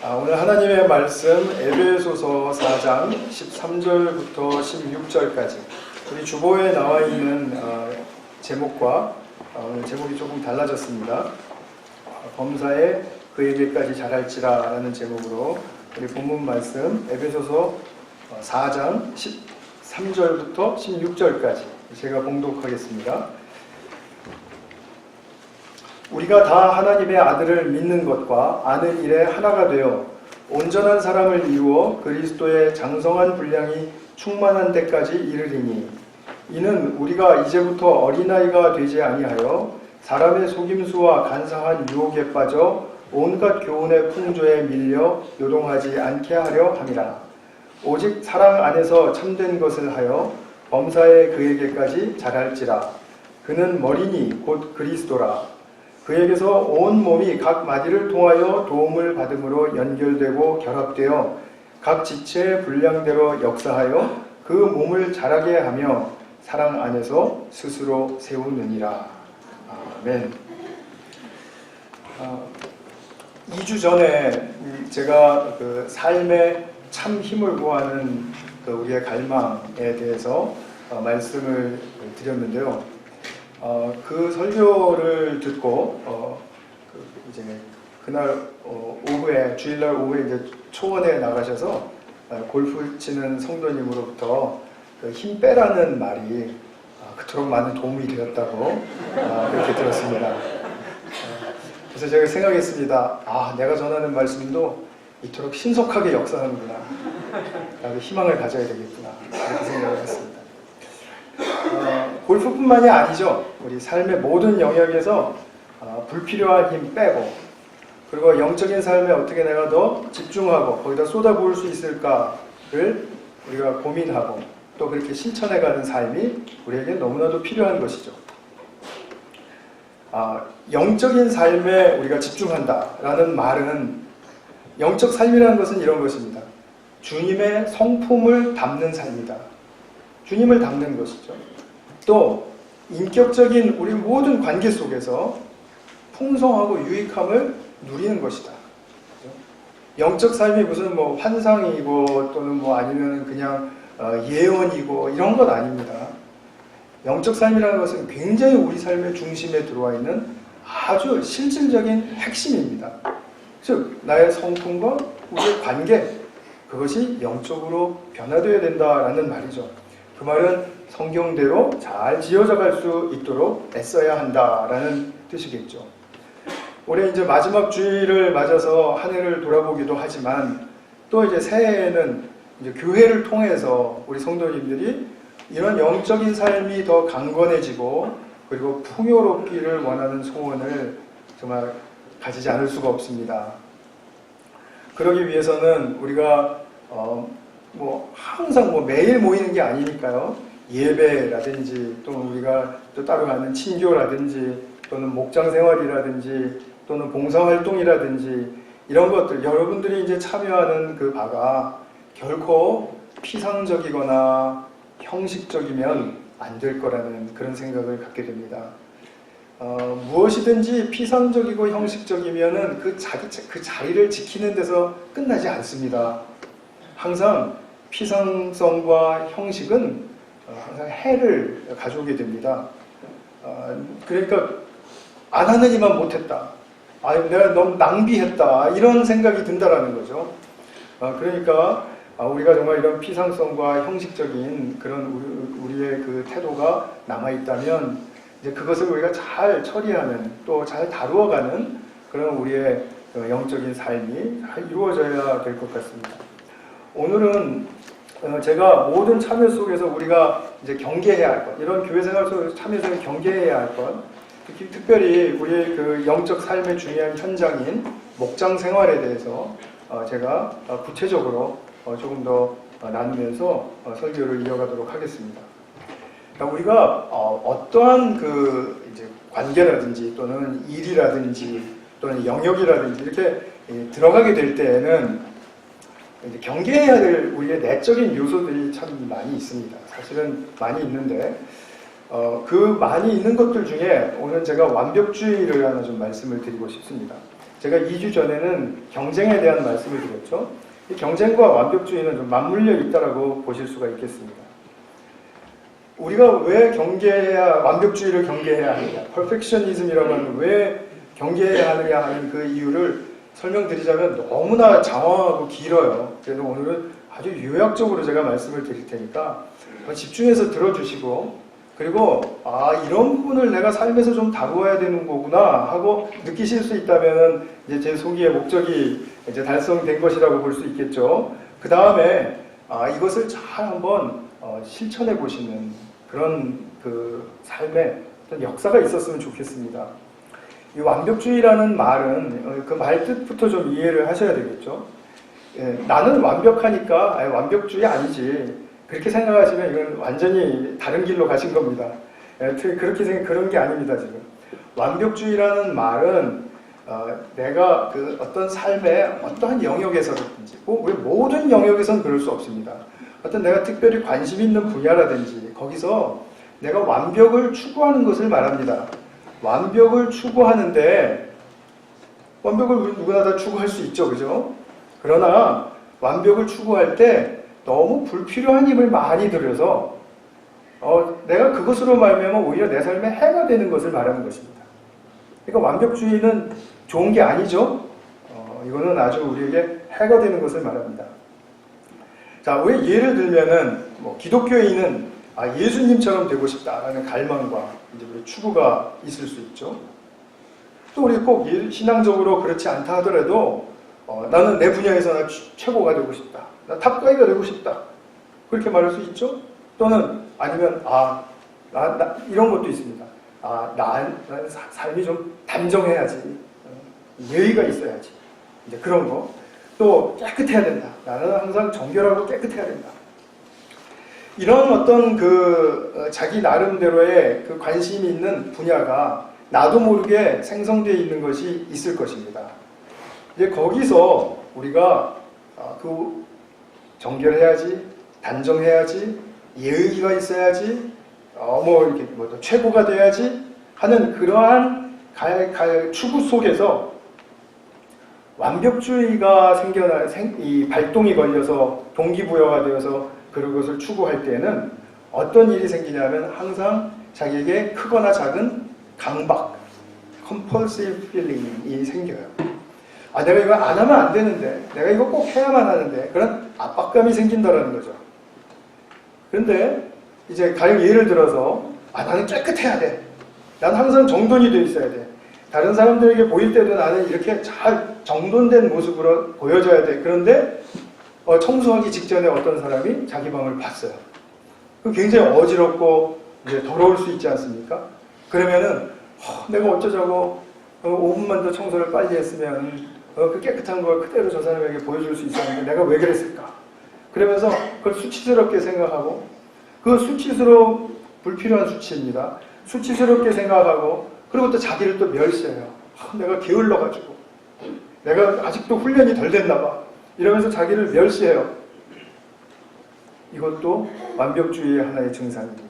오늘 하나님의 말씀 에베소서 4장 13절부터 16절까지 우리 주보에 나와 있는 제목과 오늘 제목이 조금 달라졌습니다. 범사에 그에게까지 잘할지라 라는 제목으로 우리 본문 말씀 에베소서 4장 13절부터 16절까지 제가 봉독하겠습니다. 우리가 다 하나님의 아들을 믿는 것과 아는 일에 하나가 되어 온전한 사람을 이루어 그리스도의 장성한 분량이 충만한 데까지 이르리니, 이는 우리가 이제부터 어린아이가 되지 아니하여 사람의 속임수와 간사한 유혹에 빠져 온갖 교훈의 풍조에 밀려 요동하지 않게 하려 함이라. 오직 사랑 안에서 참된 것을 하여 범사에 그에게까지 잘할지라. 그는 머리니 곧 그리스도라. 그에게서 온 몸이 각 마디를 통하여 도움을 받음으로 연결되고 결합되어 각 지체의 분량대로 역사하여 그 몸을 자라게 하며 사랑 안에서 스스로 세우느니라. 아멘. 2주 전에 제가 그 삶의 참 힘을 구하는 우리의 갈망에 대해서 말씀을 드렸는데요. 그 설교를 듣고 이제 그날 오후에, 주일날 오후에 이제 초원에 나가셔서 골프 치는 성도님으로부터 힘 빼라는 말이 그토록 많은 도움이 되었다고 그렇게 들었습니다. 그래서 제가 생각했습니다. 내가 전하는 말씀도 이토록 신속하게 역사하는구나. 나도 희망을 가져야 되겠구나. 그렇게 생각을 했습니다. 골프뿐만이 아니죠. 우리 삶의 모든 영역에서 불필요한 힘 빼고, 그리고 영적인 삶에 어떻게 내가 더 집중하고 거기다 쏟아부을 수 있을까를 우리가 고민하고 또 그렇게 실천해가는 삶이 우리에게 너무나도 필요한 것이죠. 영적인 삶에 우리가 집중한다라는 말은, 영적 삶이라는 것은 이런 것입니다. 주님의 성품을 담는 삶이다. 주님을 담는 것이죠. 또 인격적인 우리 모든 관계 속에서 풍성하고 유익함을 누리는 것이다. 영적 삶이 무슨 환상이고 또는 아니면 그냥 예언이고 이런 것 아닙니다. 영적 삶이라는 것은 굉장히 우리 삶의 중심에 들어와 있는 아주 실질적인 핵심입니다. 즉 나의 성품과 우리의 관계, 그것이 영적으로 변화되어야 된다라는 말이죠. 그 말은 성경대로 잘 지어져 갈 수 있도록 애써야 한다라는 뜻이겠죠. 올해 이제 마지막 주일을 맞아서 한 해를 돌아보기도 하지만, 또 이제 새해에는 이제 교회를 통해서 우리 성도님들이 이런 영적인 삶이 더 강건해지고 그리고 풍요롭기를 원하는 소원을 정말 가지지 않을 수가 없습니다. 그러기 위해서는 우리가 항상 매일 모이는 게 아니니까요. 예배라든지 또는 우리가 또 따로 하는 친교라든지 또는 목장 생활이라든지 또는 봉사활동이라든지 이런 것들, 여러분들이 이제 참여하는 그 바가 결코 피상적이거나 형식적이면 안 될 거라는 그런 생각을 갖게 됩니다. 무엇이든지 피상적이고 형식적이면은 그 자리를 지키는 데서 끝나지 않습니다. 항상 피상성과 형식은 항상 해를 가져오게 됩니다. 그러니까 안 하는 이만 못했다. 내가 너무 낭비했다. 이런 생각이 든다라는 거죠. 그러니까 우리가 정말 이런 피상성과 형식적인 그런 우리의 그 태도가 남아있다면 이제 그것을 우리가 잘 처리하는, 또 잘 다루어가는 그런 우리의 영적인 삶이 잘 이루어져야 될 것 같습니다. 오늘은 제가 모든 참여 속에서 우리가 이제 경계해야 할 것, 이런 교회 생활 속에서 참여해서 경계해야 할 것, 특별히 우리의 그 영적 삶의 중요한 현장인 목장 생활에 대해서 제가 구체적으로 조금 더 나누면서 설교를 이어가도록 하겠습니다. 우리가 어떠한 그 이제 관계라든지 또는 일이라든지 또는 영역이라든지 이렇게 들어가게 될 때에는 이제 경계해야 될 우리의 내적인 요소들이 참 많이 있습니다. 사실은 많이 있는데 그 많이 있는 것들 중에 오늘 제가 완벽주의를 하나 좀 말씀을 드리고 싶습니다. 제가 2주 전에는 경쟁에 대한 말씀을 드렸죠. 이 경쟁과 완벽주의는 좀 맞물려 있다라고 보실 수가 있겠습니다. 우리가 왜 완벽주의를 경계해야 하느냐, 퍼펙셔니즘이라고 하는 왜 경계해야 하느냐 하는 그 이유를 설명드리자면 너무나 장황하고 길어요. 그래서 오늘은 아주 요약적으로 제가 말씀을 드릴 테니까 집중해서 들어주시고, 그리고 이런 부분을 내가 삶에서 좀 다루어야 되는 거구나 하고 느끼실 수 있다면 이제 제 소기의 목적이 이제 달성된 것이라고 볼 수 있겠죠. 그 다음에 이것을 잘 한번 실천해 보시는 그런 그 삶의 어떤 역사가 있었으면 좋겠습니다. 이 완벽주의라는 말은 그 말 뜻부터 좀 이해를 하셔야 되겠죠. 예, 나는 완벽하니까 완벽주의 아니지, 그렇게 생각하시면 이건 완전히 다른 길로 가신 겁니다. 예, 그렇게 그런 게 아닙니다. 지금 완벽주의라는 말은 내가 그 어떤 삶의 어떠한 영역에서든지, 우리 모든 영역에서는 그럴 수 없습니다. 어떤 내가 특별히 관심 있는 분야라든지 거기서 내가 완벽을 추구하는 것을 말합니다. 완벽을 추구하는데, 완벽을 우리 누구나 다 추구할 수 있죠, 그죠? 그러나 완벽을 추구할 때 너무 불필요한 힘을 많이 들여서 내가 그것으로 말미암아 오히려 내 삶에 해가 되는 것을 말하는 것입니다. 그러니까 완벽주의는 좋은 게 아니죠. 이거는 아주 우리에게 해가 되는 것을 말합니다. 자, 왜 예를 들면은 기독교인은 예수님처럼 되고 싶다라는 갈망과 이제 우리 추구가 있을 수 있죠. 또 우리 꼭 신앙적으로 그렇지 않다 하더라도 나는 내 분야에서 나 최고가 되고 싶다, 나 탑가이가 되고 싶다, 그렇게 말할 수 있죠. 또는 아니면 나 이런 것도 있습니다. 난 삶이 좀 단정해야지, 예의가 있어야지, 이제 그런 거. 또 깨끗해야 된다, 나는 항상 정결하고 깨끗해야 된다. 이런 어떤 자기 나름대로의 그 관심이 있는 분야가 나도 모르게 생성되어 있는 것이 있을 것입니다. 이제 거기서 우리가 정결해야지, 단정해야지, 예의가 있어야지, 이렇게 최고가 돼야지 하는 그러한 추구 속에서 완벽주의가 이 발동이 걸려서 동기부여가 되어서 그것을 추구할 때는 어떤 일이 생기냐면 항상 자기에게 크거나 작은 강박, compulsive feeling이 생겨요. 내가 이거 안 하면 안 되는데, 내가 이거 꼭 해야만 하는데, 그런 압박감이 생긴다는 거죠. 그런데 이제 가령 예를 들어서 나는 깨끗해야 돼, 난 항상 정돈이 돼 있어야 돼, 다른 사람들에게 보일 때도 나는 이렇게 잘 정돈된 모습으로 보여줘야 돼. 그런데 청소하기 직전에 어떤 사람이 자기 방을 봤어요. 굉장히 어지럽고 이제 더러울 수 있지 않습니까? 그러면은 내가 어쩌자고 5분만 더 청소를 빨리 했으면 그 깨끗한 걸 그대로 저 사람에게 보여줄 수 있었는데 내가 왜 그랬을까? 그러면서 그걸 수치스럽게 생각하고, 그 불필요한 수치입니다. 수치스럽게 생각하고, 그리고 또 자기를 또 멸시해요. 내가 게을러가지고, 내가 아직도 훈련이 덜 됐나 봐, 이러면서 자기를 멸시해요. 이것도 완벽주의의 하나의 증상입니다.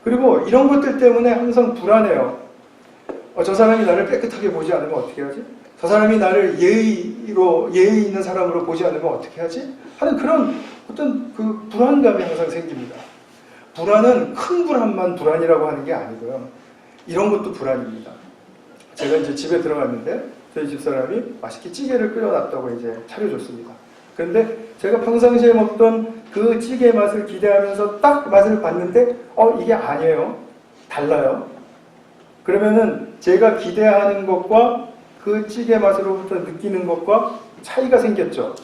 그리고 이런 것들 때문에 항상 불안해요. 저 사람이 나를 깨끗하게 보지 않으면 어떻게 하지? 저 사람이 나를 예의 있는 사람으로 보지 않으면 어떻게 하지? 하는 그런 어떤 그 불안감이 항상 생깁니다. 불안은 큰 불안만 불안이라고 하는 게 아니고요. 이런 것도 불안입니다. 제가 이제 집에 들어갔는데 저희 집사람이 맛있게 찌개를 끓여놨다고 이제 차려줬습니다. 그런데 제가 평상시에 먹던 그 찌개 맛을 기대하면서 딱 맛을 봤는데 이게 아니에요. 달라요. 그러면은 제가 기대하는 것과 그 찌개 맛으로부터 느끼는 것과 차이가 생겼죠.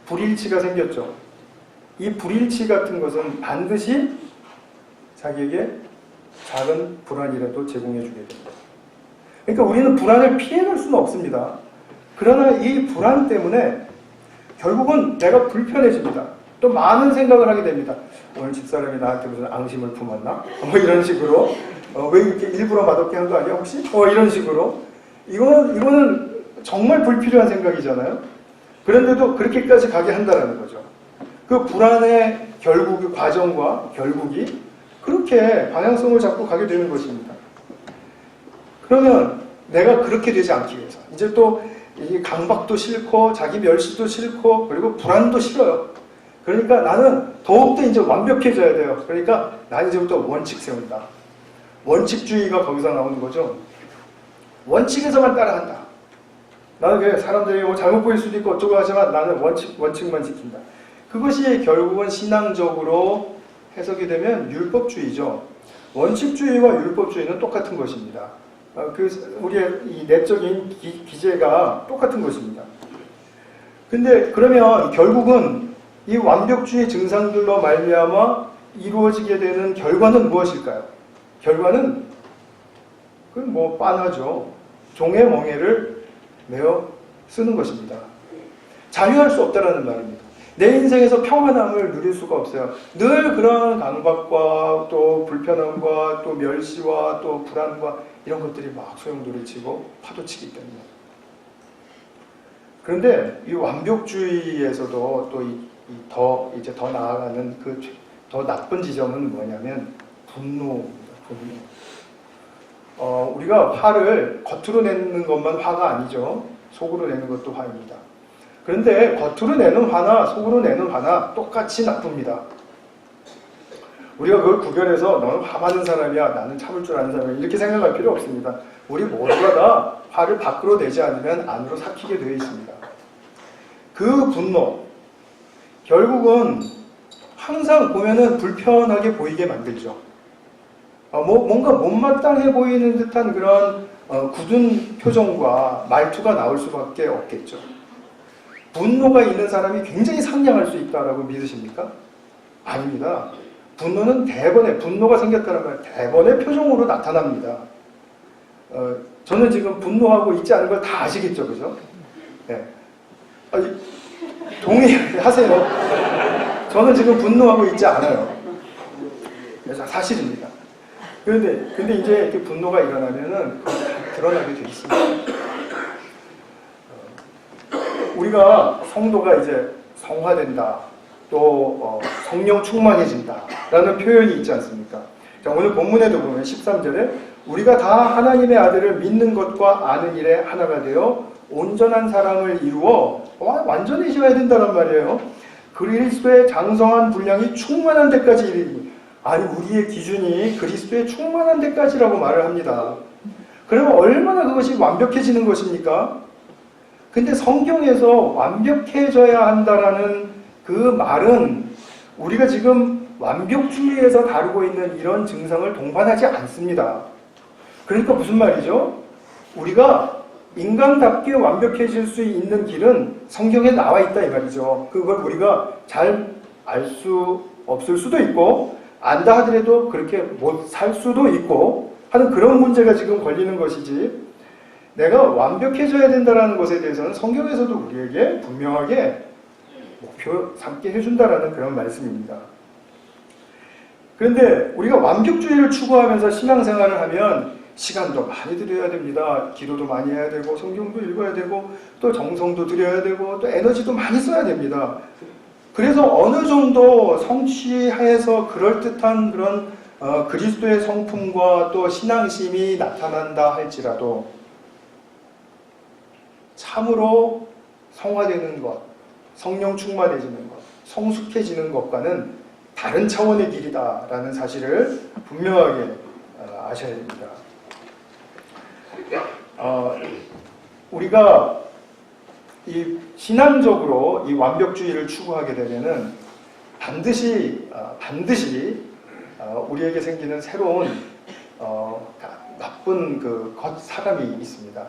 불일치가 생겼죠. 이 불일치 같은 것은 반드시 자기에게 작은 불안이라도 제공해 주게 됩니다. 그러니까 우리는 불안을 피해갈 수는 없습니다. 그러나 이 불안 때문에 결국은 내가 불편해집니다. 또 많은 생각을 하게 됩니다. 오늘 집사람이 나한테 무슨 앙심을 품었나? 이런 식으로. 왜 이렇게 일부러 맛없게 한 거 아니야 혹시? 이런 식으로. 이거는 정말 불필요한 생각이잖아요. 그런데도 그렇게까지 가게 한다는 거죠. 그 불안의 과정과 결국이 그렇게 방향성을 잡고 가게 되는 것입니다. 그러면 내가 그렇게 되지 않기 위해서, 이제 또 이 강박도 싫고 자기 멸시도 싫고 그리고 불안도 싫어요. 그러니까 나는 더욱더 이제 완벽해져야 돼요. 그러니까 나는 이제부터 원칙 세운다. 원칙주의가 거기서 나오는 거죠. 원칙에서만 따라간다. 나는 그래, 사람들이 뭐 잘못 보일 수도 있고 어쩌고 하지만 나는 원칙만 지킨다. 그것이 결국은 신앙적으로 해석이 되면 율법주의죠. 원칙주의와 율법주의는 똑같은 것입니다. 우리의 이 내적인 기제가 똑같은 것입니다. 근데 그러면 결국은 이 완벽주의 증상들로 말미암아 이루어지게 되는 결과는 무엇일까요? 결과는 그건 뭐 빤하죠. 종의 멍에를 메어 쓰는 것입니다. 자유할 수 없다라는 말입니다. 내 인생에서 평안함을 누릴 수가 없어요. 늘 그런 강박과 또 불편함과 또 멸시와 또 불안과 이런 것들이 막 소용돌이치고 파도치기 때문에. 그런데 이 완벽주의에서도 또 더 나아가는 그 더 나쁜 지점은 뭐냐면 분노입니다. 분노. 우리가 화를 겉으로 내는 것만 화가 아니죠. 속으로 내는 것도 화입니다. 그런데 겉으로 내는 화나 속으로 내는 화나 똑같이 나쁩니다. 우리가 그걸 구별해서 너는 화 많은 사람이야, 나는 참을 줄 아는 사람이야 이렇게 생각할 필요 없습니다. 우리 모두가 다 화를 밖으로 내지 않으면 안으로 삭히게 되어 있습니다. 그 분노 결국은 항상 보면은 불편하게 보이게 만들죠. 뭔가 못마땅해 보이는 듯한 그런 굳은 표정과 말투가 나올 수밖에 없겠죠. 분노가 있는 사람이 굉장히 상냥할 수 있다라고 믿으십니까? 아닙니다. 분노가 생겼다는 말 대번의 표정으로 나타납니다. 저는 지금 분노하고 있지 않은 걸 다 아시겠죠, 그죠? 네. 동의하세요. 저는 지금 분노하고 있지 않아요. 그래서 사실입니다. 근데 이제 이렇게 분노가 일어나면은 드러나게 돼 있습니다. 우리가 성도가 이제 성화된다, 또 성령 충만해진다 라는 표현이 있지 않습니까? 자, 오늘 본문에도 보면 13절에 우리가 다 하나님의 아들을 믿는 것과 아는 일에 하나가 되어 온전한 사람을 이루어 완전해져야 된다는 말이에요. 그리스도의 장성한 분량이 충만한 데까지 이르니, 아니 우리의 기준이 그리스도의 충만한 데까지라고 말을 합니다. 그러면 얼마나 그것이 완벽해지는 것입니까? 근데 성경에서 완벽해져야 한다라는 그 말은 우리가 지금 완벽주의에서 다루고 있는 이런 증상을 동반하지 않습니다. 그러니까 무슨 말이죠? 우리가 인간답게 완벽해질 수 있는 길은 성경에 나와 있다 이 말이죠. 그걸 우리가 잘 알 수 없을 수도 있고 안다 하더라도 그렇게 못 살 수도 있고 하는 그런 문제가 지금 걸리는 것이지, 내가 완벽해져야 된다는 것에 대해서는 성경에서도 우리에게 분명하게 목표 삼게 해준다라는 그런 말씀입니다. 그런데 우리가 완벽주의를 추구하면서 신앙생활을 하면 시간도 많이 들여야 됩니다. 기도도 많이 해야 되고 성경도 읽어야 되고 또 정성도 들여야 되고 또 에너지도 많이 써야 됩니다. 그래서 어느 정도 성취해서 그럴듯한 그런 그리스도의 성품과 또 신앙심이 나타난다 할지라도 참으로 성화되는 것, 성령 충만해지는 것, 성숙해지는 것과는 다른 차원의 길이다라는 사실을 분명하게 아셔야 됩니다. 우리가 이 신앙적으로 이 완벽주의를 추구하게 되면은 반드시 우리에게 생기는 새로운 나쁜 그 사람이 있습니다.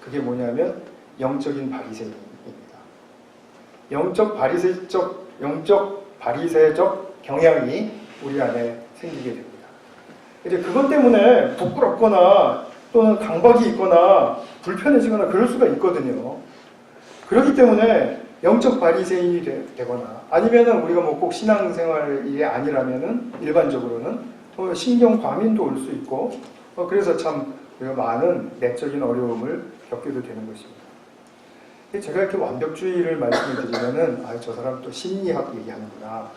그게 뭐냐면 영적인 바리새인입니다. 영적 바리새적 경향이 우리 안에 생기게 됩니다. 이제 그것 때문에 부끄럽거나 또는 강박이 있거나 불편해지거나 그럴 수가 있거든요. 그렇기 때문에 영적 바리새인이 되거나 아니면은 우리가 뭐 꼭 신앙생활이 아니라면은 일반적으로는 신경 과민도 올 수 있고 그래서 참 우리가 많은 내적인 어려움을 겪게도 되는 것입니다. 제가 이렇게 완벽주의를 말씀을 드리면은 저 사람 또 심리학 얘기하는구나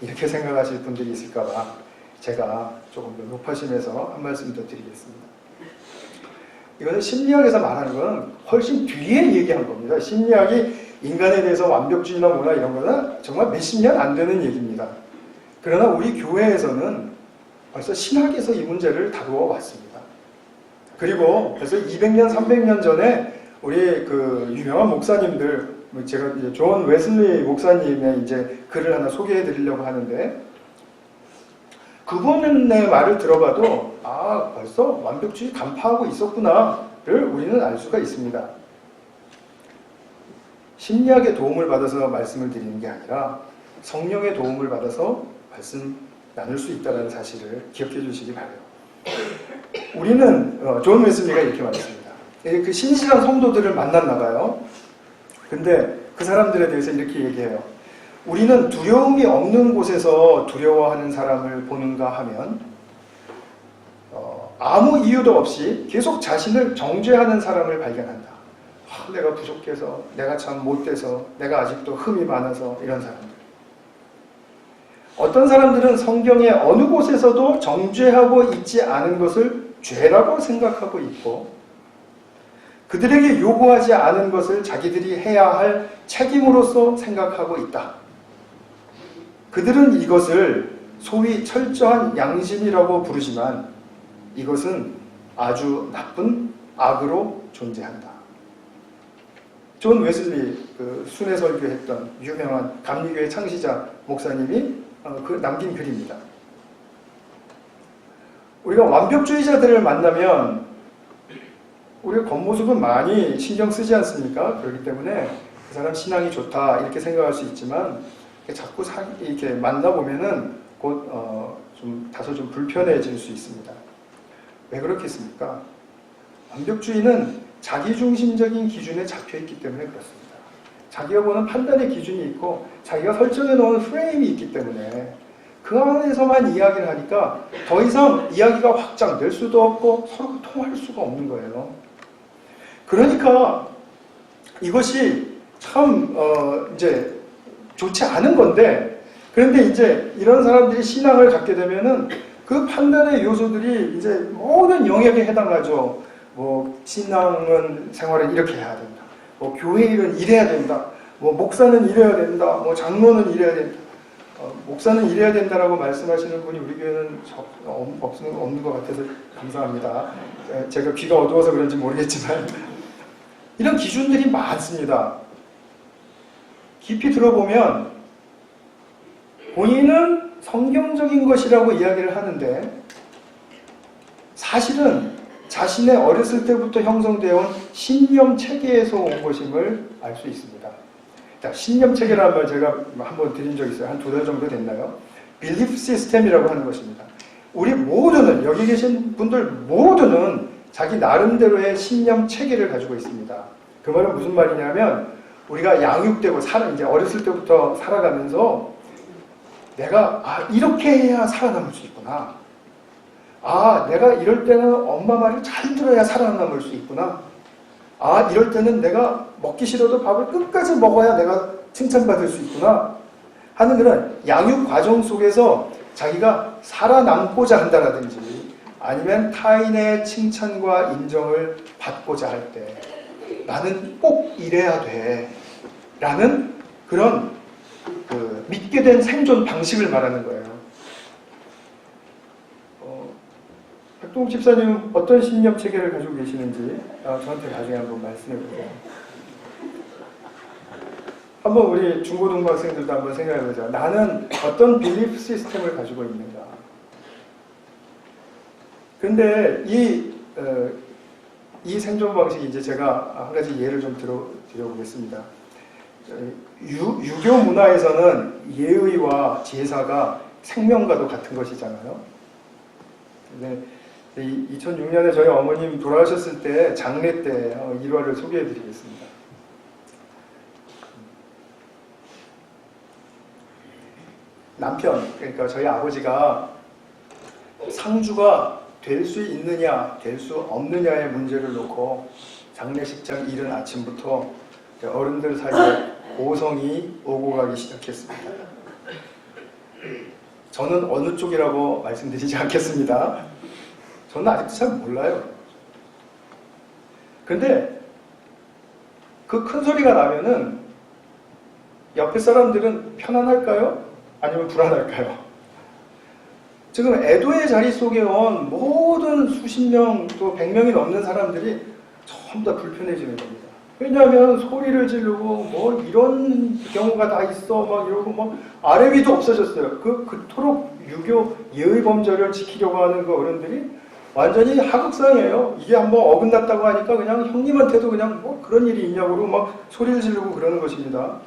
이렇게 생각하실 분들이 있을까봐 제가 조금 더 높아심에서 한 말씀 더 드리겠습니다. 이것은 심리학에서 말하는 건 훨씬 뒤에 얘기한 겁니다. 심리학이 인간에 대해서 완벽주의나 뭐나 이런 거는 정말 몇십 년 안 되는 얘기입니다. 그러나 우리 교회에서는 벌써 신학에서 이 문제를 다루어 왔습니다. 그리고 벌써 200년, 300년 전에 우리 그 유명한 목사님들, 제가 이제 존 웨슬리 목사님의 이제 글을 하나 소개해 드리려고 하는데, 그분의 말을 들어봐도 아, 벌써 완벽주의 간파하고 있었구나를 우리는 알 수가 있습니다. 심리학의 도움을 받아서 말씀을 드리는 게 아니라 성령의 도움을 받아서 말씀 나눌 수 있다는 사실을 기억해 주시기 바라요. 우리는 존 웨슬리가 이렇게 말했습니다. 그 신실한 성도들을 만났나 봐요. 근데 그 사람들에 대해서 이렇게 얘기해요. 우리는 두려움이 없는 곳에서 두려워하는 사람을 보는가 하면 아무 이유도 없이 계속 자신을 정죄하는 사람을 발견한다. 아, 내가 부족해서, 내가 참 못돼서, 내가 아직도 흠이 많아서, 이런 사람들. 어떤 사람들은 성경의 어느 곳에서도 정죄하고 있지 않은 것을 죄라고 생각하고 있고, 그들에게 요구하지 않은 것을 자기들이 해야 할 책임으로서 생각하고 있다. 그들은 이것을 소위 철저한 양심이라고 부르지만 이것은 아주 나쁜 악으로 존재한다. 존 웨슬리 순회 설교했던 유명한 감리교회 창시자 목사님이 남긴 글입니다. 우리가 완벽주의자들을 만나면 우리가 겉모습은 많이 신경 쓰지 않습니까? 그렇기 때문에 그 사람 신앙이 좋다 이렇게 생각할 수 있지만 자꾸 이렇게 만나보면은 곧 다소 좀 불편해질 수 있습니다. 왜 그렇겠습니까? 완벽주의는 자기중심적인 기준에 잡혀있기 때문에 그렇습니다. 자기가 보는 판단의 기준이 있고 자기가 설정해 놓은 프레임이 있기 때문에 그 안에서만 이야기를 하니까 더 이상 이야기가 확장될 수도 없고 서로가 통할 수가 없는 거예요. 그러니까 이것이 참 이제 좋지 않은 건데, 그런데 이제 이런 사람들이 신앙을 갖게 되면은 그 판단의 요소들이 이제 모든 영역에 해당하죠. 뭐 신앙은 생활을 이렇게 해야 된다. 뭐 교회 일은 이래야 된다. 뭐 목사는 이래야 된다. 뭐 장로는 이래야 된다. 목사는 이래야 된다라고 말씀하시는 분이 우리 교회는 없는 것 같아서 감사합니다. 제가 귀가 어두워서 그런지 모르겠지만 이런 기준들이 많습니다. 깊이 들어보면 본인은 성경적인 것이라고 이야기를 하는데 사실은 자신의 어렸을 때부터 형성되어 온 신념 체계에서 온 것임을 알 수 있습니다. 자, 신념 체계라는 말 제가 한번 드린 적이 있어요. 한 2달 정도 됐나요? Belief System이라고 하는 것입니다. 우리 모두는, 여기 계신 분들 모두는 자기 나름대로의 신념 체계를 가지고 있습니다. 그 말은 무슨 말이냐면 우리가 양육되고 이제 어렸을 때부터 살아가면서 내가 이렇게 해야 살아남을 수 있구나. 내가 이럴 때는 엄마 말을 잘 들어야 살아남을 수 있구나. 이럴 때는 내가 먹기 싫어도 밥을 끝까지 먹어야 내가 칭찬받을 수 있구나 하는 그런 양육 과정 속에서 자기가 살아남고자 한다라든지 아니면 타인의 칭찬과 인정을 받고자 할 때 나는 꼭 이래야 돼 라는 그런 믿게 된 생존 방식을 말하는 거예요. 백동욱 집사님은 어떤 신념 체계를 가지고 계시는지 저한테 나중에 한번 말씀해 보세요. 한번 우리 중고등학생들도 한번 생각해 보자. 나는 어떤 빌리프 시스템을 가지고 있는가. 근데 이 생존 방식이 이제 제가 한 가지 예를 좀 드려보겠습니다. 유교 문화에서는 예의와 제사가 생명과도 같은 것이잖아요. 근데 2006년에 저희 어머님 돌아가셨을 때 장례 때 일화를 소개해 드리겠습니다. 남편, 그러니까 저희 아버지가 상주가 될 수 있느냐 될 수 없느냐의 문제를 놓고 장례식장 이른 아침부터 어른들 사이에 고성이 오고 가기 시작했습니다. 저는 어느 쪽이라고 말씀드리지 않겠습니다. 저는 아직도 잘 몰라요. 근데 그 큰 소리가 나면은 옆에 사람들은 편안할까요? 아니면 불안할까요? 지금 애도의 자리 속에 온 모든 수십 명 또 100명이 넘는 사람들이 전부 다 불편해지는 겁니다. 왜냐하면 소리를 지르고 뭐 이런 경우가 다 있어 막 이러고 뭐 아래 위도 없어졌어요. 그토록 유교 예의 범절을 지키려고 하는 그 어른들이 완전히 하극상이에요. 이게 한번 어긋났다고 하니까 그냥 형님한테도 그냥 뭐 그런 일이 있냐고 막 소리를 지르고 그러는 것입니다.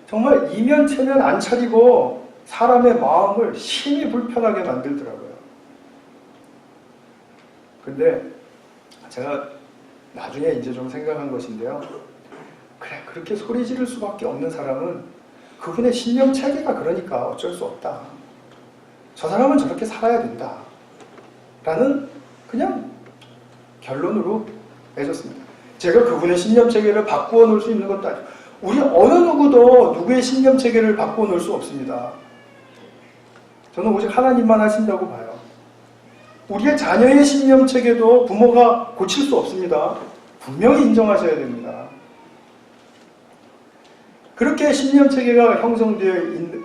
정말 이면체면 안 차리고 사람의 마음을 심히 불편하게 만들더라고요. 근데 제가 나중에 이제 좀 생각한 것인데요. 그래, 그렇게 소리 지를 수밖에 없는 사람은 그분의 신념 체계가 그러니까 어쩔 수 없다. 저 사람은 저렇게 살아야 된다. 라는 그냥 결론으로 내줬습니다. 제가 그분의 신념 체계를 바꾸어 놓을 수 있는 것도 아니고 우리 어느 누구도 누구의 신념 체계를 바꾸어 놓을 수 없습니다. 저는 오직 하나님만 하신다고 봐요. 우리의 자녀의 신념 체계도 부모가 고칠 수 없습니다. 분명히 인정하셔야 됩니다. 그렇게 신념 체계가 형성되어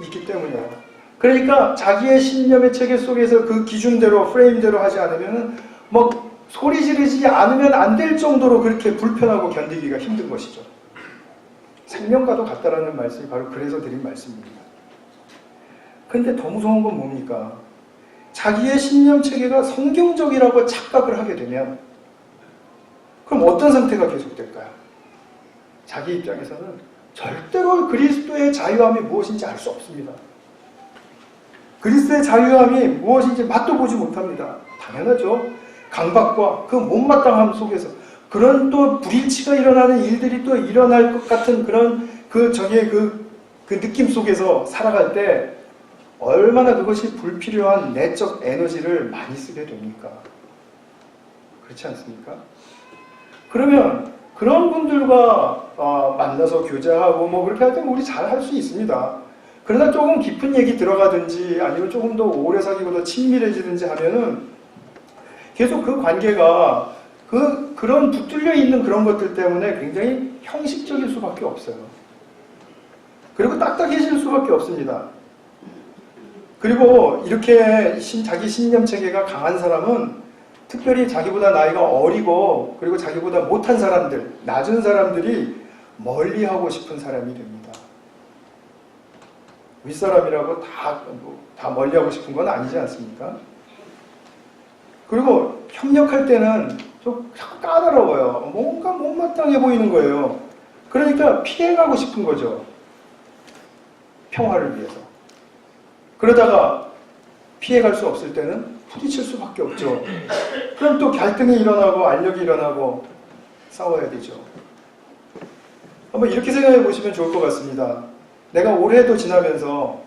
있기 때문이에요. 그러니까 자기의 신념의 체계 속에서 그 기준대로 프레임대로 하지 않으면 뭐 소리 지르지 않으면 안 될 정도로 그렇게 불편하고 견디기가 힘든 것이죠. 생명과도 같다라는 말씀이 바로 그래서 드린 말씀입니다. 근데 더 무서운 건 뭡니까? 자기의 신념 체계가 성경적이라고 착각을 하게 되면 그럼 어떤 상태가 계속될까요? 자기 입장에서는 절대로 그리스도의 자유함이 무엇인지 알 수 없습니다. 그리스도의 자유함이 무엇인지 맛도 보지 못합니다. 당연하죠. 강박과 그 못마땅함 속에서 그런 또 불일치가 일어나는 일들이 또 일어날 것 같은 그런 그 느낌 속에서 살아갈 때 얼마나 그것이 불필요한 내적 에너지를 많이 쓰게 됩니까? 그렇지 않습니까? 그러면 그런 분들과 만나서 교제하고 뭐 그렇게 할 때 우리 잘 할 수 있습니다. 그러나 조금 깊은 얘기 들어가든지 아니면 조금 더 오래 사귀고 더 친밀해지든지 하면은 계속 그 관계가 그런 붙들려 있는 그런 것들 때문에 굉장히 형식적일 수밖에 없어요. 그리고 딱딱해질 수밖에 없습니다. 그리고 이렇게 자기 신념 체계가 강한 사람은 특별히 자기보다 나이가 어리고 그리고 자기보다 못한 사람들, 낮은 사람들이 멀리하고 싶은 사람이 됩니다. 윗사람이라고 다 멀리하고 싶은 건 아니지 않습니까? 그리고 협력할 때는 좀 자꾸 까다로워요. 뭔가 못마땅해 보이는 거예요. 그러니까 피해가고 싶은 거죠. 평화를 위해서. 그러다가 피해갈 수 없을 때는 부딪힐 수밖에 없죠. 그럼 또 갈등이 일어나고 알력이 일어나고 싸워야 되죠. 한번 이렇게 생각해 보시면 좋을 것 같습니다. 내가 올해도 지나면서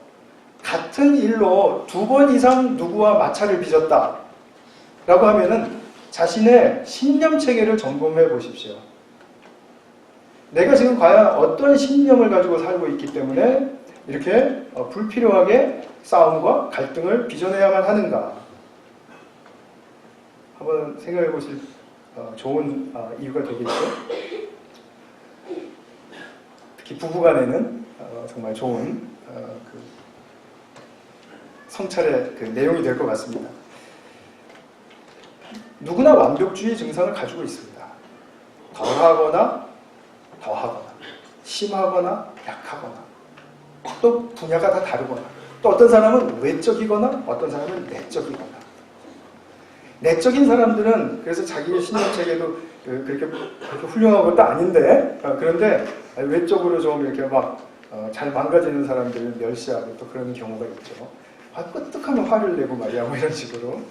같은 일로 2번 이상 누구와 마찰을 빚었다 라고 하면은 자신의 신념 체계를 점검해 보십시오. 내가 지금 과연 어떤 신념을 가지고 살고 있기 때문에 이렇게 불필요하게 싸움과 갈등을 빚어내야만 하는가. 한번 생각해 보실 좋은 이유가 되겠죠. 특히 부부간에는 정말 좋은 성찰의 내용이 될 것 같습니다. 누구나 완벽주의 증상을 가지고 있습니다. 덜하거나 더하거나 심하거나 약하거나 또 분야가 다 다르거나 또 어떤 사람은 외적이거나 어떤 사람은 내적이거나 내적인 사람들은 그래서 자기의 신념체계도 그렇게 훌륭한 것도 아닌데 그런데 외적으로 좀 이렇게 막 잘 망가지는 사람들을 멸시하고 또 그런 경우가 있죠. 끄떡하면 화를 내고 말이야 뭐 이런 식으로.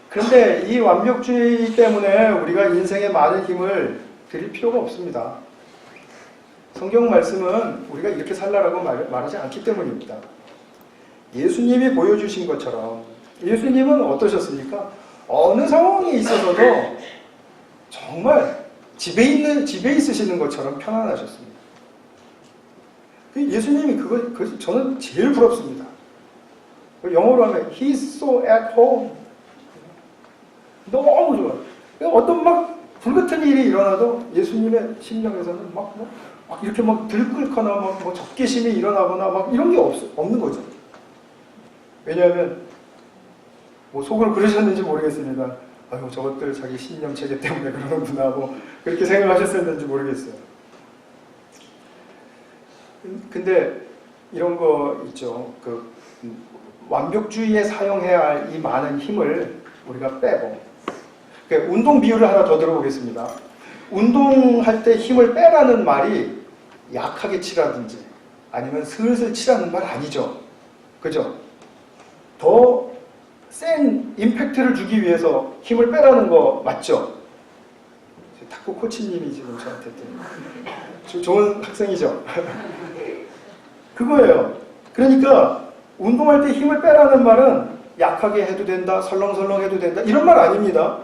그런데 이 완벽주의 때문에 우리가 인생에 많은 힘을 들일 필요가 없습니다. 성경 말씀은 우리가 이렇게 살라라고 말하지 않기 때문입니다. 예수님이 보여주신 것처럼 예수님은 어떠셨습니까? 어느 상황에 있어서도 정말 집에 있으시는 것처럼 편안하셨습니다. 예수님이 그거 저는 제일 부럽습니다. 영어로 하면 He's so at home. 너무 좋아요. 어떤 막 불같은 일이 일어나도 예수님의 심령에서는 막 이렇게 막 들끓거나 뭐 적개심이 일어나거나 막 이런 게 없는 거죠. 왜냐하면 뭐 속으로 그러셨는지 모르겠습니다. 아유, 저것들 자기 신념 체계 때문에 그러는구나, 뭐 그렇게 생각하셨었는지 모르겠어요. 근데 이런 거 있죠. 완벽주의에 사용해야 할 이 많은 힘을 우리가 빼고, 운동 비유를 하나 더 들어보겠습니다. 운동할 때 힘을 빼라는 말이 약하게 치라든지 아니면 슬슬 치라는 말 아니죠. 그죠? 더 센 임팩트를 주기 위해서 힘을 빼라는 거 맞죠? 탁구 코치님이 지금 저한테 좋은 학생이죠? 그거예요. 그러니까 운동할 때 힘을 빼라는 말은 약하게 해도 된다, 설렁설렁 해도 된다, 이런 말 아닙니다.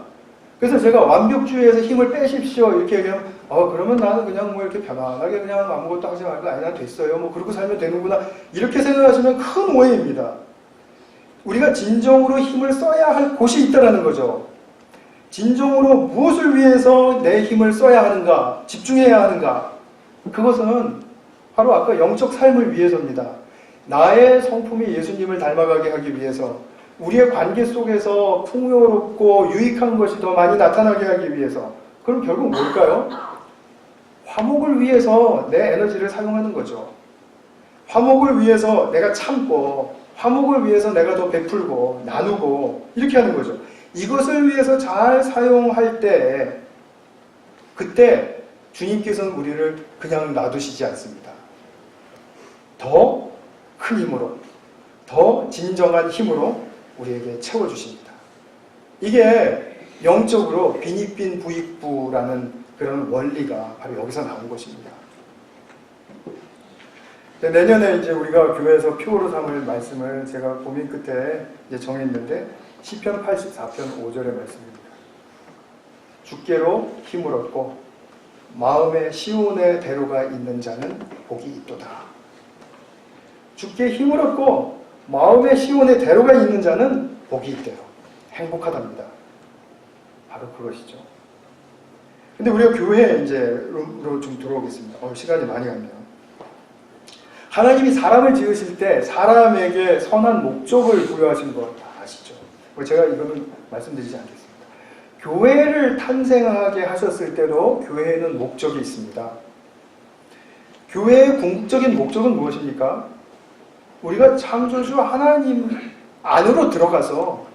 그래서 제가 완벽주의에서 힘을 빼십시오 이렇게 얘기하면 그러면 나는 그냥 뭐 이렇게 편안하게 그냥 아무것도 하지 말고 난 됐어요, 뭐 그러고 살면 되는구나, 이렇게 생각하시면 큰 오해입니다. 우리가 진정으로 힘을 써야 할 곳이 있다는 거죠. 진정으로 무엇을 위해서 내 힘을 써야 하는가, 집중해야 하는가, 그것은 바로 아까 영적 삶을 위해서입니다. 나의 성품이 예수님을 닮아가게 하기 위해서, 우리의 관계 속에서 풍요롭고 유익한 것이 더 많이 나타나게 하기 위해서. 그럼 결국 뭘까요? 화목을 위해서 내 에너지를 사용하는 거죠. 화목을 위해서 내가 참고, 화목을 위해서 내가 더 베풀고 나누고 이렇게 하는 거죠. 이것을 위해서 잘 사용할 때, 그때 주님께서는 우리를 그냥 놔두시지 않습니다. 더 큰 힘으로, 더 진정한 힘으로 우리에게 채워주십니다. 이게 영적으로 빈익빈 부익부라는 그런 원리가 바로 여기서 나온 것입니다. 내년에 이제 우리가 교회에서 표로 삼을 말씀을 제가 고민 끝에 이제 정했는데, 시편 84편 5절의 말씀입니다. 주께로 힘을 얻고 마음에 시온의 대로가 있는 자는 복이 있도다. 주께 힘을 얻고 마음에 시온의 대로가 있는 자는 복이 있대요. 행복하답니다. 바로 그것이죠. 근데 우리가 교회에 이제로 좀 들어오겠습니다. 시간이 많이 갔네요. 하나님이 사람을 지으실 때 사람에게 선한 목적을 부여하신 거 다 아시죠? 제가 이거는 말씀드리지 않겠습니다. 교회를 탄생하게 하셨을 때도 교회에는 목적이 있습니다. 교회의 궁극적인 목적은 무엇입니까? 우리가 창조주 하나님 안으로 들어가서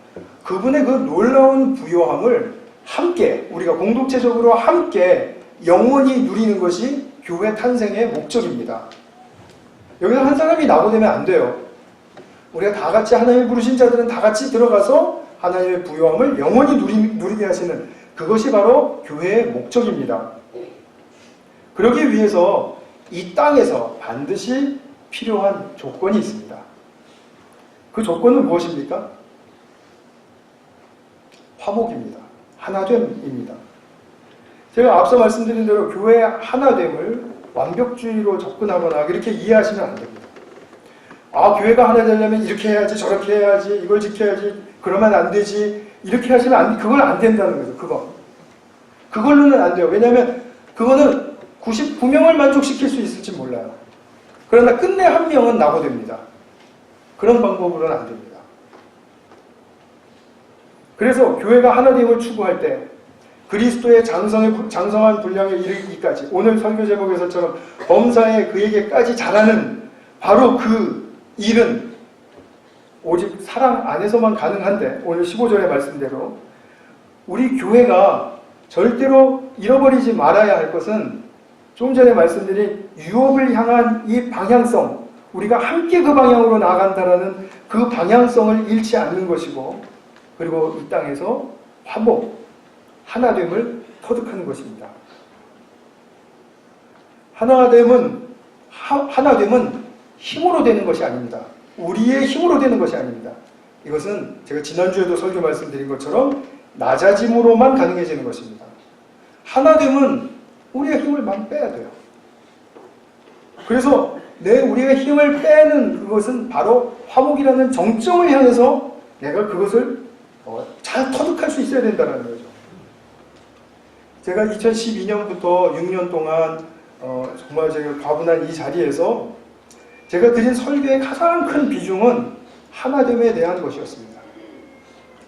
그분의 그 놀라운 부요함을 함께, 우리가 공동체적으로 함께 영원히 누리는 것이 교회 탄생의 목적입니다. 여기서 한 사람이 낙오되면 안 돼요. 우리가 다 같이, 하나님의 부르신 자들은 다 같이 들어가서 하나님의 부요함을 영원히 누리게 하시는, 그것이 바로 교회의 목적입니다. 그러기 위해서 이 땅에서 반드시 필요한 조건이 있습니다. 그 조건은 무엇입니까? 화목입니다. 하나됨입니다. 제가 앞서 말씀드린 대로 교회의 하나됨을 완벽주의로 접근하거나 그렇게 이해하시면 안 됩니다. 교회가 하나 되려면 이렇게 해야지, 저렇게 해야지, 이걸 지켜야지, 그러면 안 되지, 이렇게 하시면 그건 안 된다는 거죠. 그걸로는 안 돼요. 왜냐하면 그거는 99명을 만족시킬 수 있을지 몰라요. 그러나 끝내 한 명은 낙오됩니다. 그런 방법으로는 안 됩니다. 그래서 교회가 하나됨을 추구할 때 그리스도의 장성한 분량에 이르기까지, 오늘 설교 제목에서처럼 범사에 그에게까지 자라는 바로 그 일은 오직 사랑 안에서만 가능한데, 오늘 15절의 말씀대로 우리 교회가 절대로 잃어버리지 말아야 할 것은 좀 전에 말씀드린 유업을 향한 이 방향성, 우리가 함께 그 방향으로 나아간다라는 그 방향성을 잃지 않는 것이고, 그리고 이 땅에서 화목, 하나됨을 터득하는 것입니다. 하나됨은 힘으로 되는 것이 아닙니다. 우리의 힘으로 되는 것이 아닙니다. 이것은 제가 지난주에도 설교 말씀드린 것처럼 낮아짐으로만 가능해지는 것입니다. 하나됨은 우리의 힘을 많이 빼야 돼요. 그래서 우리의 힘을 빼는 그것은 바로 화목이라는 정점을 향해서 내가 그것을 잘 터득할 수 있어야 된다는 거죠. 제가 2012년부터 6년 동안 정말 제가 과분한 이 자리에서 제가 드린 설교의 가장 큰 비중은 하나됨에 대한 것이었습니다.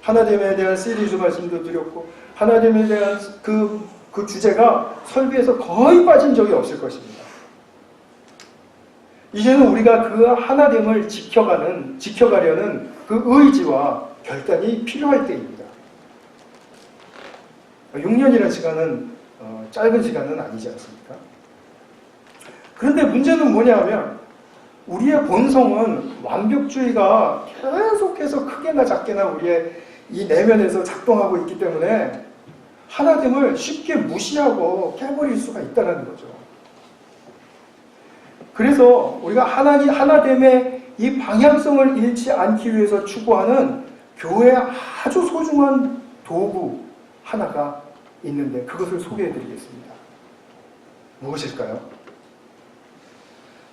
하나됨에 대한 시리즈 말씀도 드렸고 하나됨에 대한 그 주제가 설교에서 거의 빠진 적이 없을 것입니다. 이제는 우리가 그 하나됨을 지켜가려는 그 의지와 결단이 필요할 때입니다. 6년이라는 시간은 짧은 시간은 아니지 않습니까? 그런데 문제는 뭐냐 하면 우리의 본성은 완벽주의가 계속해서 크게나 작게나 우리의 이 내면에서 작동하고 있기 때문에 하나됨을 쉽게 무시하고 깨버릴 수가 있다는 거죠. 그래서 우리가 하나됨의 이 방향성을 잃지 않기 위해서 추구하는 교회의 아주 소중한 도구 하나가 있는데 그것을 소개해 드리겠습니다. 무엇일까요?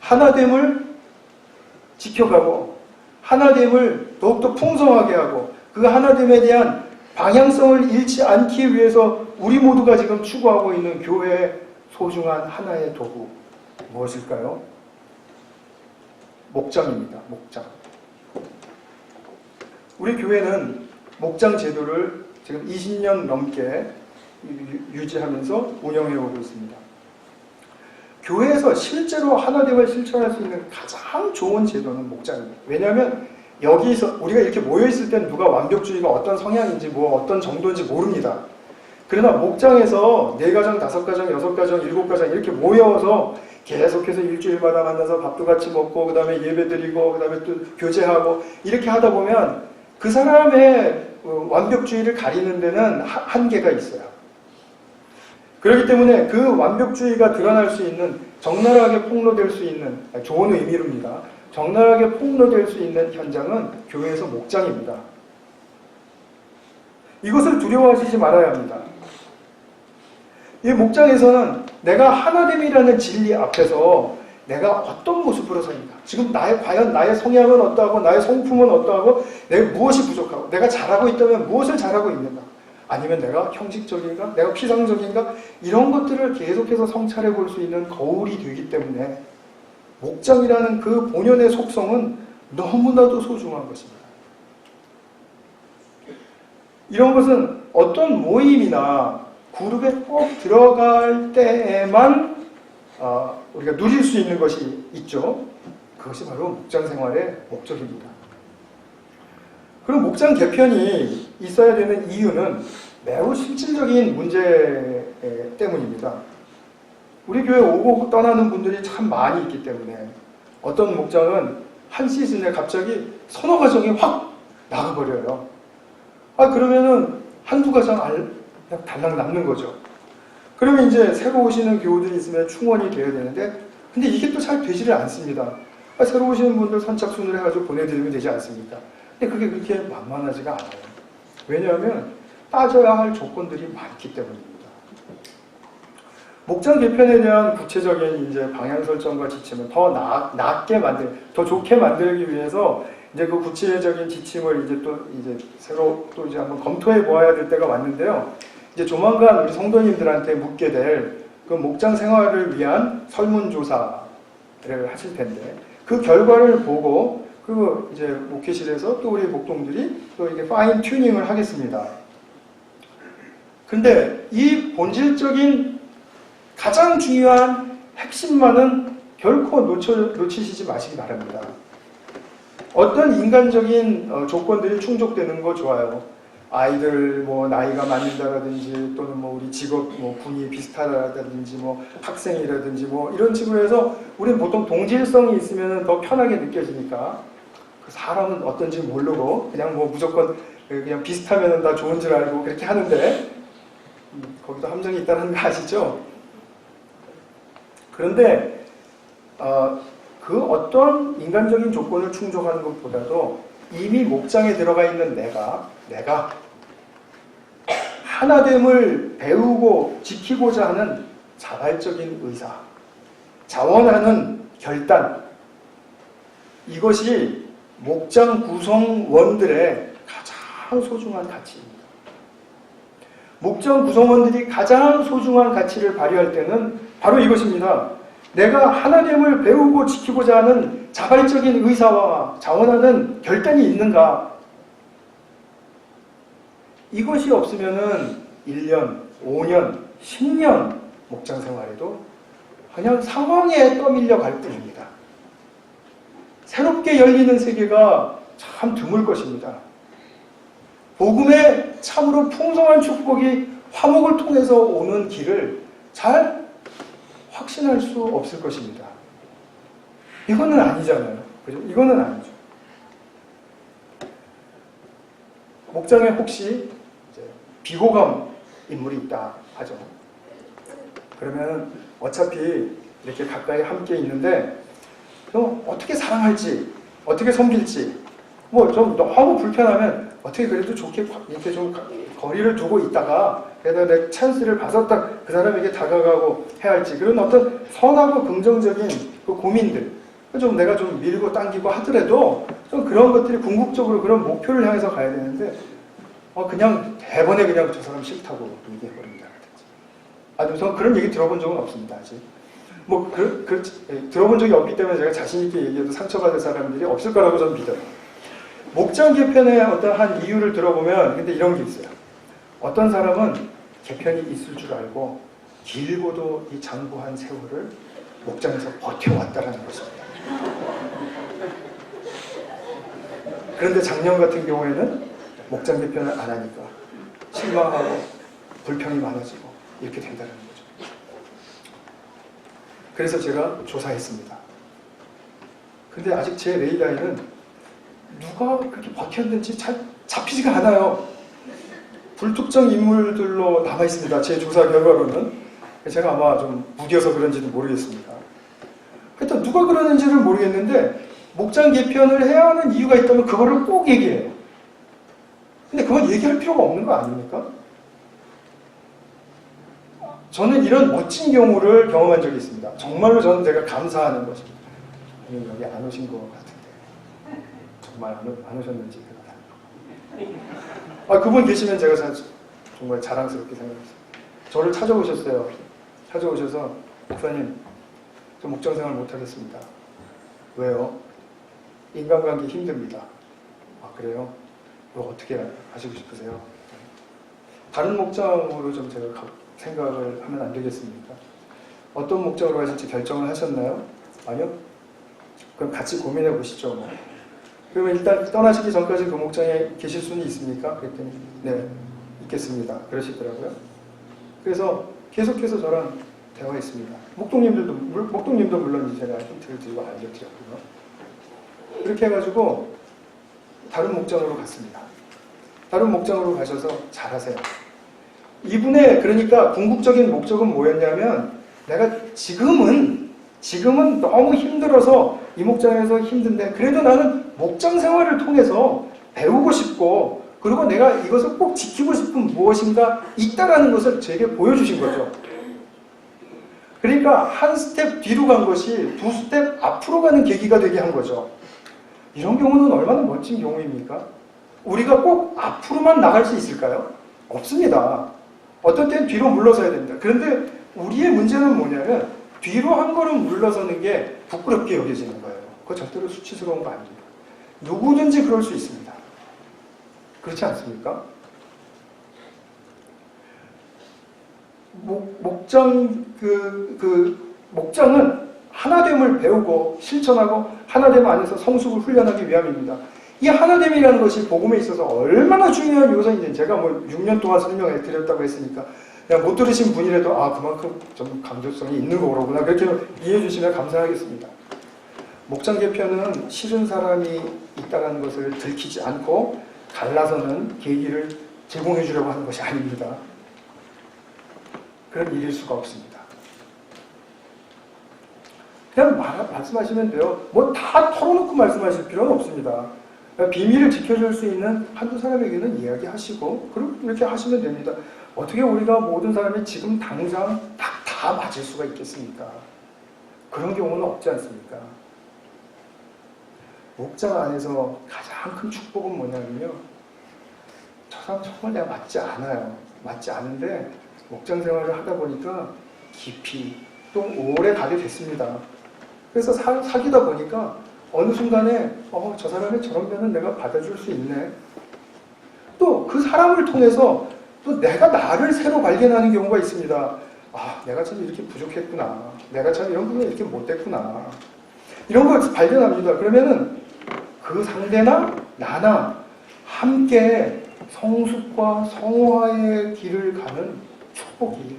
하나됨을 지켜가고 하나됨을 더욱더 풍성하게 하고 그 하나됨에 대한 방향성을 잃지 않기 위해서 우리 모두가 지금 추구하고 있는 교회의 소중한 하나의 도구 무엇일까요? 목장입니다. 목장. 우리 교회는 목장 제도를 지금 20년 넘게 유지하면서 운영해 오고 있습니다. 교회에서 실제로 하나됨을 실천할 수 있는 가장 좋은 제도는 목장입니다. 왜냐하면 여기서 우리가 이렇게 모여있을 때는 누가 완벽주의가 어떤 성향인지 어떤 정도인지 모릅니다. 그러나 목장에서 4가정, 5가정, 6가정, 7가정 이렇게 모여서 계속해서 일주일마다 만나서 밥도 같이 먹고 그 다음에 예배 드리고 그 다음에 또 교제하고 이렇게 하다 보면 그 사람의 완벽주의를 가리는 데는 한계가 있어요. 그렇기 때문에 그 완벽주의가 드러날 수 있는 적나라하게 폭로될 수 있는 좋은 의미로입니다. 적나라하게 폭로될 수 있는 현장은 교회에서 목장입니다. 이것을 두려워하시지 말아야 합니다. 이 목장에서는 내가 하나됨이라는 진리 앞에서 내가 어떤 모습으로 서인가 지금 과연 나의 성향은 어떠하고 나의 성품은 어떠하고 내가 무엇이 부족하고 내가 잘하고 있다면 무엇을 잘하고 있는가 아니면 내가 형식적인가 내가 피상적인가 이런 것들을 계속해서 성찰해 볼 수 있는 거울이 되기 때문에 목장이라는 그 본연의 속성은 너무나도 소중한 것입니다. 이런 것은 어떤 모임이나 그룹에 꼭 들어갈 때에만 우리가 누릴 수 있는 것이 있죠. 그것이 바로 목장 생활의 목적입니다. 그럼 목장 개편이 있어야 되는 이유는 매우 실질적인 문제 때문입니다. 우리 교회 오고 떠나는 분들이 참 많이 있기 때문에 어떤 목장은 한 시즌에 갑자기 서너 가정이 확 나가버려요. 그러면은 한두 가정 그냥 달랑 남는 거죠. 그러면 이제 새로 오시는 교우들이 있으면 충원이 되어야 되는데 근데 이게 또 잘 되지를 않습니다. 새로 오시는 분들 선착순을 해가지고 보내드리면 되지 않습니까? 근데 그게 그렇게 만만하지가 않아요. 왜냐하면 따져야 할 조건들이 많기 때문입니다. 목장 개편에 대한 구체적인 이제 방향 설정과 지침은 더 낫게 더 좋게 만들기 위해서 이제 그 구체적인 지침을 이제 새로 또 이제 한번 검토해 보아야 될 때가 왔는데요. 이제 조만간 우리 성도님들한테 묻게 될 그 목장 생활을 위한 설문조사를 하실 텐데 그 결과를 보고 그 이제 목회실에서 또 우리 목동들이 또 이게 파인 튜닝을 하겠습니다. 근데 이 본질적인 가장 중요한 핵심만은 결코 놓치시지 마시기 바랍니다. 어떤 인간적인 조건들이 충족되는 거 좋아요. 아이들 나이가 맞는다라든지 또는 우리 직업 군이 비슷하다든지 학생이라든지 이런 식으로 해서 우리는 보통 동질성이 있으면 더 편하게 느껴지니까 그 사람은 어떤지 모르고 그냥 무조건 그냥 비슷하면 다 좋은 줄 알고 그렇게 하는데 거기도 함정이 있다는 거 아시죠? 그런데 그 어떤 인간적인 조건을 충족하는 것보다도 이미 목장에 들어가 있는 내가 하나됨을 배우고 지키고자 하는 자발적인 의사, 자원하는 결단, 이것이 목장 구성원들의 가장 소중한 가치입니다. 목장 구성원들이 가장 소중한 가치를 발휘할 때는 바로 이것입니다. 내가 하나님을 배우고 지키고자 하는 자발적인 의사와 자원하는 결단이 있는가? 이것이 없으면은 1년, 5년, 10년 목장 생활에도 그냥 상황에 떠밀려 갈 뿐입니다. 새롭게 열리는 세계가 참 드물 것입니다. 복음의 참으로 풍성한 축복이 화목을 통해서 오는 길을 잘 확신할 수 없을 것입니다. 이거는 아니잖아요. 그죠? 이거는 아니죠. 목장에 혹시 비호감 인물이 있다 하죠. 그러면 어차피 이렇게 가까이 함께 있는데 어떻게 사랑할지, 어떻게 섬길지, 뭐 좀 너무 불편하면 어떻게 그래도 좋게 이렇게 좀 거리를 두고 있다가 그래도 내 찬스를 봐서 딱 그 사람에게 다가가고 해야 할지, 그런 어떤 선하고 긍정적인 그 고민들, 좀 내가 좀 밀고 당기고 하더라도 좀 그런 것들이 궁극적으로 그런 목표를 향해서 가야 되는데 그냥 대번에 그냥 저 사람 싫다고 얘기해버립니다. 저는 그런 얘기 들어본 적은 없습니다. 아직. 들어본 적이 없기 때문에 제가 자신있게 얘기해도 상처받을 사람들이 없을 거라고 저는 믿어요. 목장 개편의 어떠한 이유를 들어보면 근데 이런 게 있어요. 어떤 사람은 개편이 있을 줄 알고 길고도 이 장구한 세월을 목장에서 버텨왔다라는 것입니다. 그런데 작년 같은 경우에는 목장 개편을 안 하니까 실망하고 불평이 많아지고 이렇게 된다는 거죠. 그래서 제가 조사했습니다. 근데 아직 제 레이더에는 누가 그렇게 버텼는지 잘 잡히지가 않아요. 불특정 인물들로 남아있습니다. 제 조사 결과로는. 제가 아마 좀 무디어서 그런지도 모르겠습니다. 하여튼 누가 그러는지를 모르겠는데 목장 개편을 해야 하는 이유가 있다면 그거를 꼭 얘기해요. 근데 그건 얘기할 필요가 없는 거 아닙니까? 저는 이런 멋진 경우를 경험한 적이 있습니다. 정말로 저는 제가 감사하는 것입니다. 여기 안 오신 것 같은데 정말 안 오셨는지 그분 계시면 제가 정말 자랑스럽게 생각했습니다. 저를 찾아오셨어요. 찾아오셔서 목사님, 저 목장생활 못하겠습니다. 왜요? 인간관계 힘듭니다. 그래요? 그거 어떻게 하시고 싶으세요? 다른 목장으로 좀 제가 생각을 하면 안 되겠습니까? 어떤 목장으로 하실지 결정을 하셨나요? 아니요? 그럼 같이 고민해 보시죠. 뭐. 그러면 일단 떠나시기 전까지 그 목장에 계실 수는 있습니까? 그랬더니 네, 있겠습니다. 그러시더라고요. 그래서 계속해서 저랑 대화했습니다. 목동님도 물론 제가 힌트를 드리고 알려드렸고요. 그렇게 해가지고 다른 목장으로 갔습니다. 다른 목장으로 가셔서 잘하세요. 이분의 그러니까 궁극적인 목적은 뭐였냐면 내가 지금은 너무 힘들어서 이 목장에서 힘든데 그래도 나는 목장 생활을 통해서 배우고 싶고 그리고 내가 이것을 꼭 지키고 싶은 무엇인가 있다라는 것을 제게 보여주신 거죠. 그러니까 한 스텝 뒤로 간 것이 두 스텝 앞으로 가는 계기가 되게 한 거죠. 이런 경우는 얼마나 멋진 경우입니까? 우리가 꼭 앞으로만 나갈 수 있을까요? 없습니다. 어떤 때는 뒤로 물러서야 됩니다. 그런데 우리의 문제는 뭐냐면 뒤로 한 걸음 물러서는 게 부끄럽게 여겨지는 거예요. 그거 절대로 수치스러운 거 아닙니다. 누구든지 그럴 수 있습니다. 그렇지 않습니까? 목장은 하나됨을 배우고 실천하고 하나됨 안에서 성숙을 훈련하기 위함입니다. 이 하나됨이라는 것이 복음에 있어서 얼마나 중요한 요소인지 제가 6년 동안 설명해 드렸다고 했으니까 그냥 못 들으신 분이라도 그만큼 좀 강조성이 있는 거구나 그렇게 이해해 주시면 감사하겠습니다. 목장 개편은 싫은 사람이 있다는 것을 들키지 않고 갈라서는 계기를 제공해 주려고 하는 것이 아닙니다. 그런 일일 수가 없습니다. 그냥 말씀하시면 돼요. 다 털어놓고 말씀하실 필요는 없습니다. 비밀을 지켜줄 수 있는 한두 사람에게는 이야기하시고 그렇게 하시면 됩니다. 어떻게 우리가 모든 사람이 지금 당장 다 맞을 수가 있겠습니까? 그런 경우는 없지 않습니까? 목장 안에서 가장 큰 축복은 뭐냐면요. 저 사람 정말 내가 맞지 않아요. 맞지 않은데 목장 생활을 하다 보니까 깊이 또 오래 가게 됐습니다. 그래서 사귀다 보니까 어느 순간에 저 사람의 저런 면은 내가 받아줄 수 있네. 또 그 사람을 통해서 또 내가 나를 새로 발견하는 경우가 있습니다. 내가 참 이렇게 부족했구나. 내가 참 이런 부분에 이렇게 못됐구나. 이런 걸 발견합니다. 그러면은 그 상대나 나나 함께 성숙과 성화의 길을 가는 축복이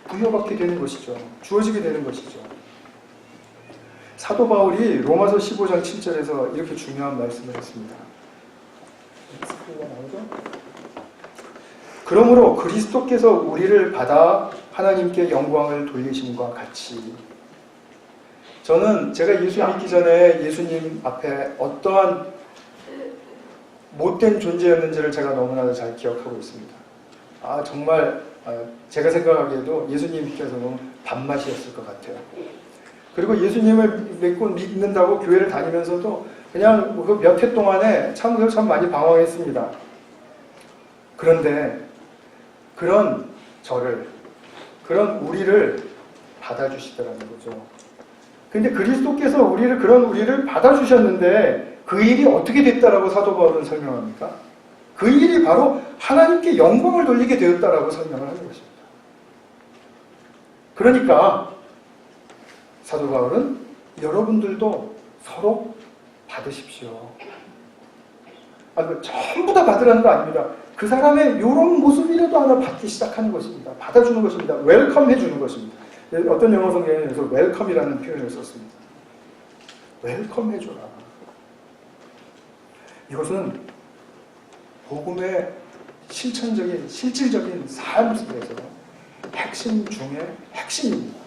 부여받게 되는 것이죠. 주어지게 되는 것이죠. 사도 바울이 로마서 15장 7절에서 이렇게 중요한 말씀을 했습니다. 스크린에 나오죠? 그러므로 그리스도께서 우리를 받아 하나님께 영광을 돌리심과 같이. 저는 제가 예수 믿기 전에 예수님 앞에 어떠한 못된 존재였는지를 제가 너무나도 잘 기억하고 있습니다. 정말 제가 생각하기에도 예수님께서는 밥맛이었을 것 같아요. 그리고 예수님을 믿는다고 교회를 다니면서도 그냥 그 몇 해 동안에 참 많이 방황했습니다. 그런데 그런 저를, 그런 우리를 받아주시더라는 거죠. 근데 그리스도께서 우리를 받아주셨는데 그 일이 어떻게 됐다라고 사도 바울은 설명합니까? 그 일이 바로 하나님께 영광을 돌리게 되었다라고 설명을 하는 것입니다. 그러니까 사도 바울은 여러분들도 서로 받으십시오. 전부 다 받으라는 거 아닙니다. 그 사람의 이런 모습이라도 하나 받기 시작하는 것입니다. 받아주는 것입니다. 웰컴 해주는 것입니다. 어떤 영어 성경에서 웰컴이라는 표현을 썼습니다. 웰컴 해줘라. 이것은 복음의 실질적인 삶 속에서 핵심 중에 핵심입니다.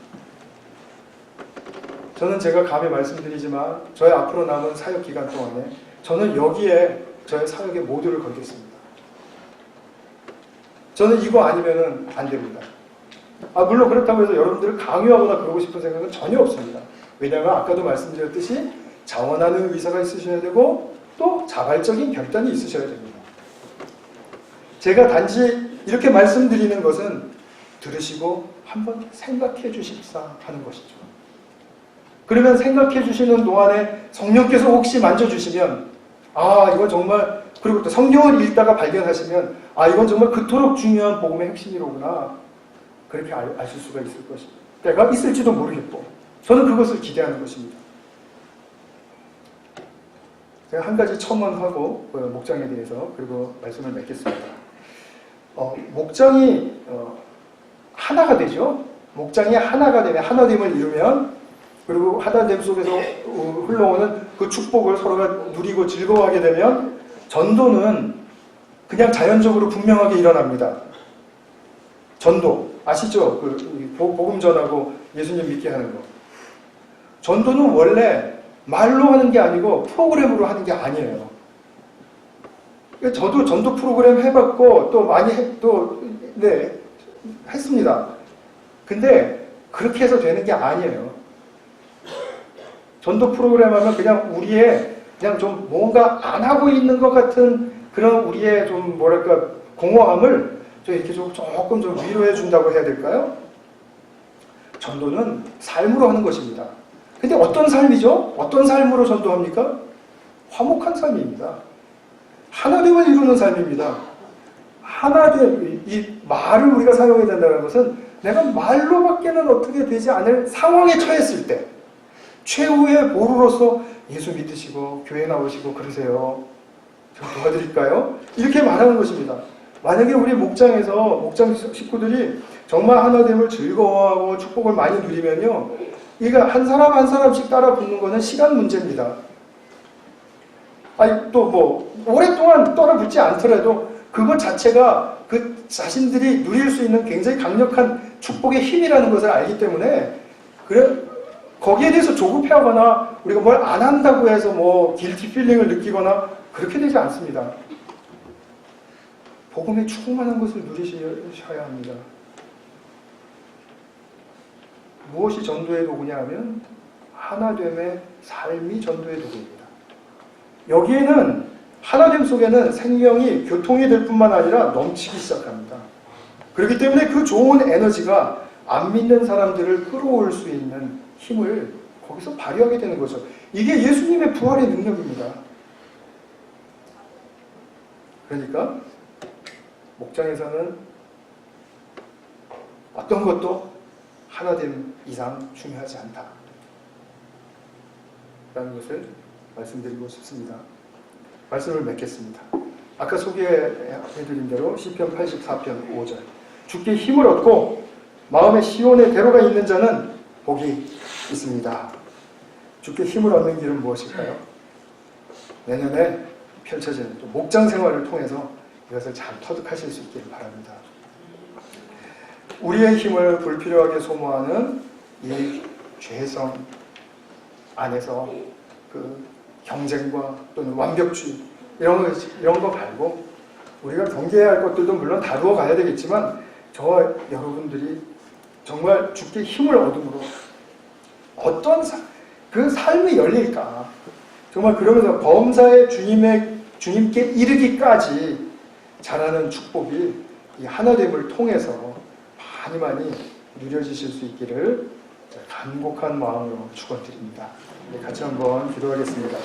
저는 제가 감히 말씀드리지만 저의 앞으로 남은 사역 기간 동안에 저는 여기에 저의 사역의 모두를 걸겠습니다. 저는 이거 아니면은 안 됩니다. 물론 그렇다고 해서 여러분들을 강요하거나 그러고 싶은 생각은 전혀 없습니다. 왜냐하면 아까도 말씀드렸듯이 자원하는 의사가 있으셔야 되고 또 자발적인 결단이 있으셔야 됩니다. 제가 단지 이렇게 말씀드리는 것은 들으시고 한번 생각해 주십사 하는 것이죠. 그러면 생각해 주시는 동안에 성령께서 혹시 만져주시면 이건 정말, 그리고 또 성경을 읽다가 발견하시면 이건 정말 그토록 중요한 복음의 핵심이로구나, 그렇게 아실 수가 있을 것입니다. 때가 있을지도 모르겠고 저는 그것을 기대하는 것입니다. 제가 한 가지 첨언하고 목장에 대해서 그리고 말씀을 맺겠습니다. 목장이 하나가 되죠. 목장이 하나가 되면, 하나됨을 이루면, 그리고 하나됨 속에서 흘러오는 그 축복을 서로가 누리고 즐거워하게 되면 전도는 그냥 자연적으로 분명하게 일어납니다. 전도 아시죠? 복음 전하고 예수님 믿게 하는 거. 전도는 원래 말로 하는 게 아니고 프로그램으로 하는 게 아니에요. 저도 전도 프로그램 해봤고 또 많이 했습니다. 근데 그렇게 해서 되는 게 아니에요. 전도 프로그램 하면 그냥 그냥 좀 뭔가 안 하고 있는 것 같은 그런 우리의 좀 공허함을 이렇게 조금 좀 위로해 준다고 해야 될까요? 전도는 삶으로 하는 것입니다. 근데 어떤 삶이죠? 어떤 삶으로 전도합니까? 화목한 삶입니다. 하나됨을 이루는 삶입니다. 하나됨, 이 말을 우리가 사용해야 된다는 것은 내가 말로밖에는 어떻게 되지 않을 상황에 처했을 때 최후의 보루로서 예수 믿으시고 교회 나오시고 그러세요. 좀 도와드릴까요? 이렇게 말하는 것입니다. 만약에 우리 목장 식구들이 정말 하나됨을 즐거워하고 축복을 많이 누리면요, 이거 한 사람 한 사람씩 따라 붙는 것은 시간 문제입니다. 또 오랫동안 따라 붙지 않더라도 그것 자체가 그 자신들이 누릴 수 있는 굉장히 강력한 축복의 힘이라는 것을 알기 때문에 거기에 대해서 조급해하거나 우리가 뭘 안 한다고 해서 길티 필링을 느끼거나 그렇게 되지 않습니다. 복음에 충만한 것을 누리셔야 합니다. 무엇이 전도의 도구냐 하면 하나됨의 삶이 전도의 도구입니다. 여기에는 하나됨 속에는 생명이 교통이 될 뿐만 아니라 넘치기 시작합니다. 그렇기 때문에 그 좋은 에너지가 안 믿는 사람들을 끌어올 수 있는 힘을 거기서 발휘하게 되는 거죠. 이게 예수님의 부활의 능력입니다. 그러니까 목장에서는 어떤 것도 하나됨 이상 중요하지 않다 라는 것을 말씀드리고 싶습니다. 말씀을 맺겠습니다. 아까 소개해드린 대로 시편 84편 5절, 주께 힘을 얻고 마음에 시온의 대로가 있는 자는 복이 있습니다. 주께 힘을 얻는 길은 무엇일까요? 내년에 펼쳐지는 또 목장 생활을 통해서 이것을 잘 터득하실 수 있기를 바랍니다. 우리의 힘을 불필요하게 소모하는 이 죄성 안에서 그 경쟁과 또는 완벽주의 이런 거 말고 우리가 경계해야 할 것들도 물론 다루어 가야 되겠지만 저와 여러분들이 정말 주께 힘을 얻음으로 어떤 그 삶이 열릴까, 정말 그러면서 범사의 주님께 이르기까지 자라는 축복이 이 하나됨을 통해서 많이 누려지실 수 있기를 간곡한 마음으로 축원드립니다. 같이 한번 기도하겠습니다.